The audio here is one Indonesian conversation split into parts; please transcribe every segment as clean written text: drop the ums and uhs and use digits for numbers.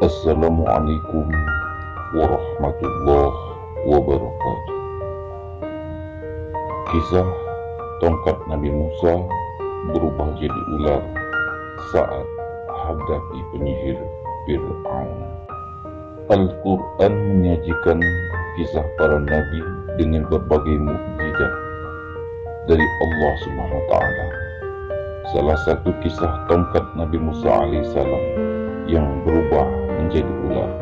Assalamualaikum warahmatullahi wabarakatuh. Kisah tongkat Nabi Musa berubah jadi ular saat hadapi penyihir Fir'aun. Al-Quran menyajikan kisah para nabi dengan berbagai mukjizat dari Allah Subhanahu wa Ta'ala. Salah satu kisah tongkat Nabi Musa alaihissalam yang berubah menjadi ular.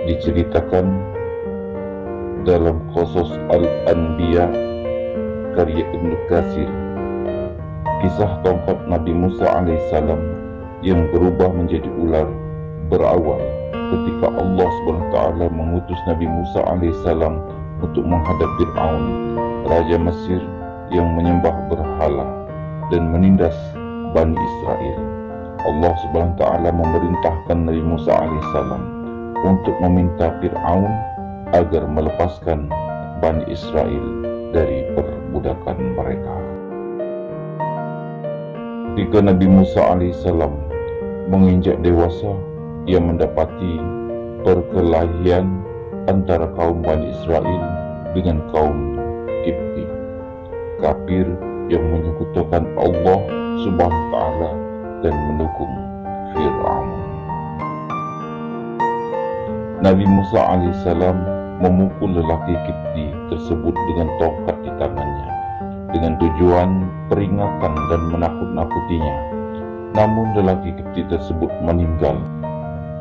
Diceritakan dalam Qasas Al-Anbiya karya Ibnu Katsir, kisah tongkat Nabi Musa alaihissalam yang berubah menjadi ular berawal ketika Allah SWT mengutus Nabi Musa alaihissalam untuk menghadap Fir'aun, Raja Mesir yang menyembah berhala dan menindas Bani Israel. Allah SWT memerintahkan Nabi Musa alaihissalam untuk meminta Fir'aun agar melepaskan Bani Israel dari perbudakan mereka. Ketika Nabi Musa alaihissalam menginjak dewasa, ia mendapati perkelahian antara kaum Bani Israel dengan kaum Kipti, kafir yang menyekutukan Allah Subhanahu wa Ta'ala dan mendukung Fir'aun. Nabi Musa alaihissalam memukul lelaki Kipti tersebut dengan tongkat di tangannya dengan tujuan peringatan dan menakut-nakutinya. Namun lelaki Kipti tersebut meninggal.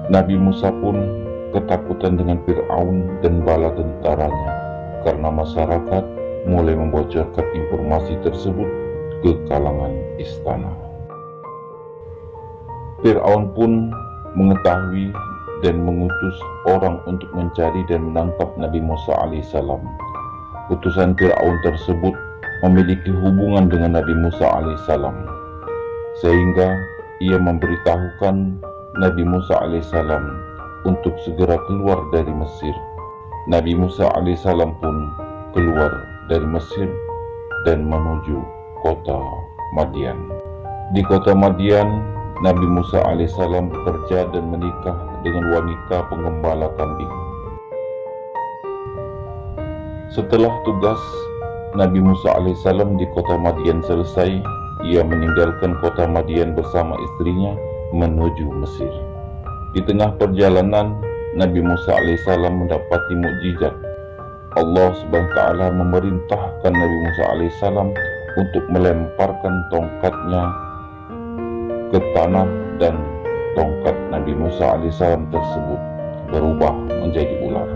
Nabi Musa pun ketakutan dengan Fir'aun dan bala tentaranya karena masyarakat mulai membocorkan informasi tersebut ke kalangan istana. Fir'aun pun mengetahui dan mengutus orang untuk mencari dan menangkap Nabi Musa alaihissalam. Utusan Fir'aun tersebut memiliki hubungan dengan Nabi Musa alaihissalam, sehingga ia memberitahukan Nabi Musa alaihissalam untuk segera keluar dari Mesir. Nabi Musa alaihissalam pun keluar dari Mesir dan menuju kota Madian. Di kota Madian, Nabi Musa alaihissalam bekerja dan menikah dengan wanita pengembala kambing. Setelah tugas Nabi Musa alaihissalam di kota Madian selesai, ia meninggalkan kota Madian bersama istrinya menuju Mesir. Di tengah perjalanan, Nabi Musa alaihissalam mendapati mukjizat. Allah Subhanahu wa Ta'ala memerintahkan Nabi Musa alaihissalam untuk melemparkan tongkatnya ke tanah, dan tongkat Nabi Musa alaihissalam tersebut berubah menjadi ular.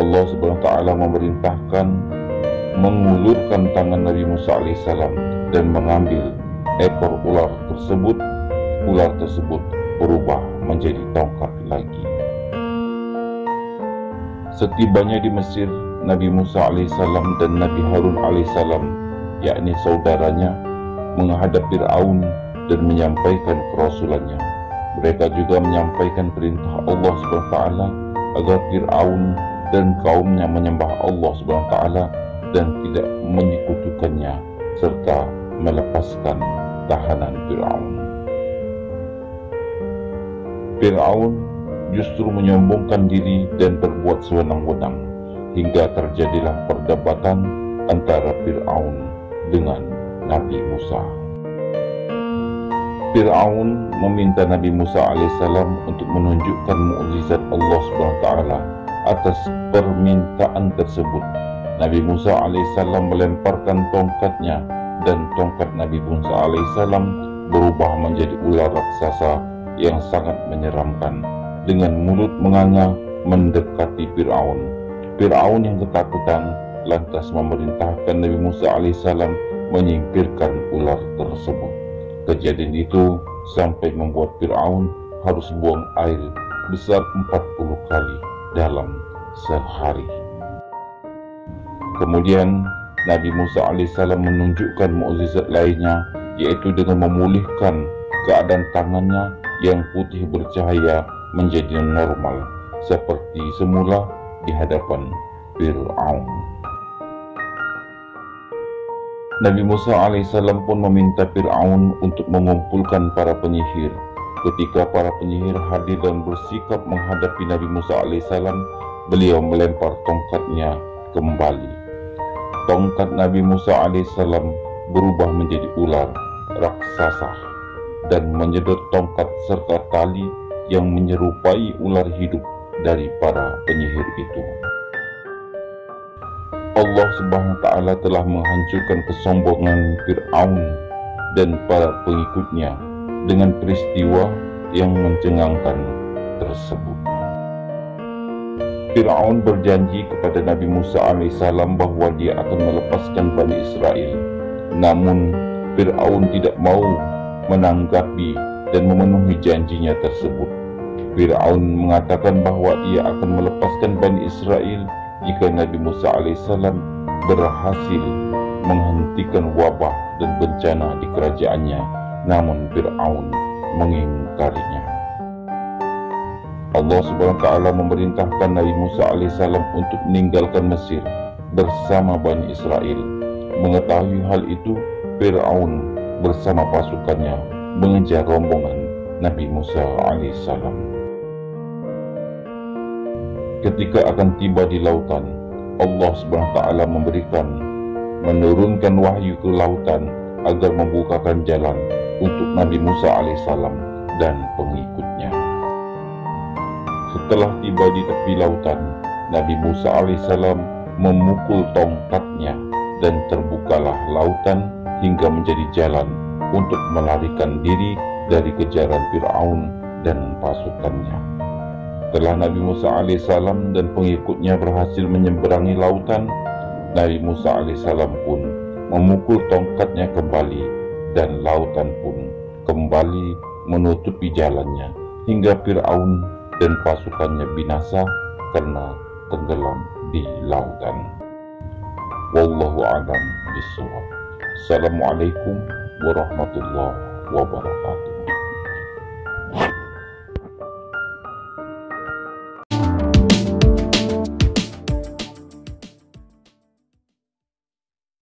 Allah Subhanahu wa Ta'ala memerintahkan mengulurkan tangan Nabi Musa alaihissalam dan mengambil ekor ular tersebut. Ular tersebut berubah menjadi tongkat lagi. Setibanya di Mesir, Nabi Musa alaihissalam dan Nabi Harun alaihissalam, yakni saudaranya, menghadap Fir'aun dan menyampaikan kerasulannya. Mereka juga menyampaikan perintah Allah SWT agar Fir'aun dan kaumnya menyembah Allah SWT dan tidak menyekutukannya, serta melepaskan tahanan Fir'aun. Fir'aun justru menyombongkan diri dan berbuat sewenang-wenang, hingga terjadilah perdebatan antara Fir'aun dengan Nabi Musa. Fir'aun meminta Nabi Musa alaihissalam untuk menunjukkan mukjizat Allah SWT. Atas permintaan tersebut, Nabi Musa alaihissalam melemparkan tongkatnya, dan tongkat Nabi Musa alaihissalam berubah menjadi ular raksasa yang sangat menyeramkan. Dengan mulut menganga mendekati Fir'aun. Fir'aun yang ketakutan lantas memerintahkan Nabi Musa alaihissalam menyingkirkan ular tersebut. Kejadian itu sampai membuat Fir'aun harus buang air besar 40 kali dalam sehari. Kemudian Nabi Musa alaihissalam menunjukkan mukjizat lainnya, yaitu dengan memulihkan keadaan tangannya yang putih bercahaya menjadi normal seperti semula di hadapan Fir'aun. Nabi Musa alaihissalam pun meminta Fir'aun untuk mengumpulkan para penyihir Ketika para penyihir hadir dan bersikap menghadapi Nabi Musa alaihissalam, beliau melempar tongkatnya kembali. Tongkat Nabi Musa alaihissalam berubah menjadi ular raksasa dan menyedot tongkat serta tali yang menyerupai ular hidup dari para penyihir itu. Allah Subhanahu wa Ta'ala telah menghancurkan kesombongan Fir'aun dan para pengikutnya dengan peristiwa yang mencengangkan tersebut. Fir'aun berjanji kepada Nabi Musa alaihissalam bahwa dia akan melepaskan Bani Israel. Namun Fir'aun tidak mau menanggapi dan memenuhi janjinya tersebut. Fir'aun mengatakan bahwa ia akan melepaskan Bani Israel jika Nabi Musa alaihissalam berhasil menghentikan wabah dan bencana di kerajaannya. Namun Fir'aun mengingkarinya. Allah Subhanahu wa Ta'ala memerintahkan Nabi Musa alaihissalam untuk meninggalkan Mesir bersama Bani Israel. Mengetahui hal itu, Fir'aun bersama pasukannya mengejar rombongan Nabi Musa alaihissalam. Ketika akan tiba di lautan, Allah Subhanahu wa Ta'ala menurunkan wahyu ke lautan agar membukakan jalan untuk Nabi Musa alaihissalam dan pengikutnya. Setelah tiba di tepi lautan, Nabi Musa alaihissalam memukul tongkatnya dan terbukalah lautan hingga menjadi jalan untuk melarikan diri dari kejaran Fir'aun dan pasukannya. Setelah Nabi Musa alaihissalam dan pengikutnya berhasil menyeberangi lautan, Nabi Musa alaihissalam pun memukul tongkatnya kembali dan lautan pun kembali menutupi jalannya hingga Fir'aun dan pasukannya binasa karena tenggelam di lautan. Wallahu a'lam bishawab. Assalamualaikum warahmatullahi wabarakatuh.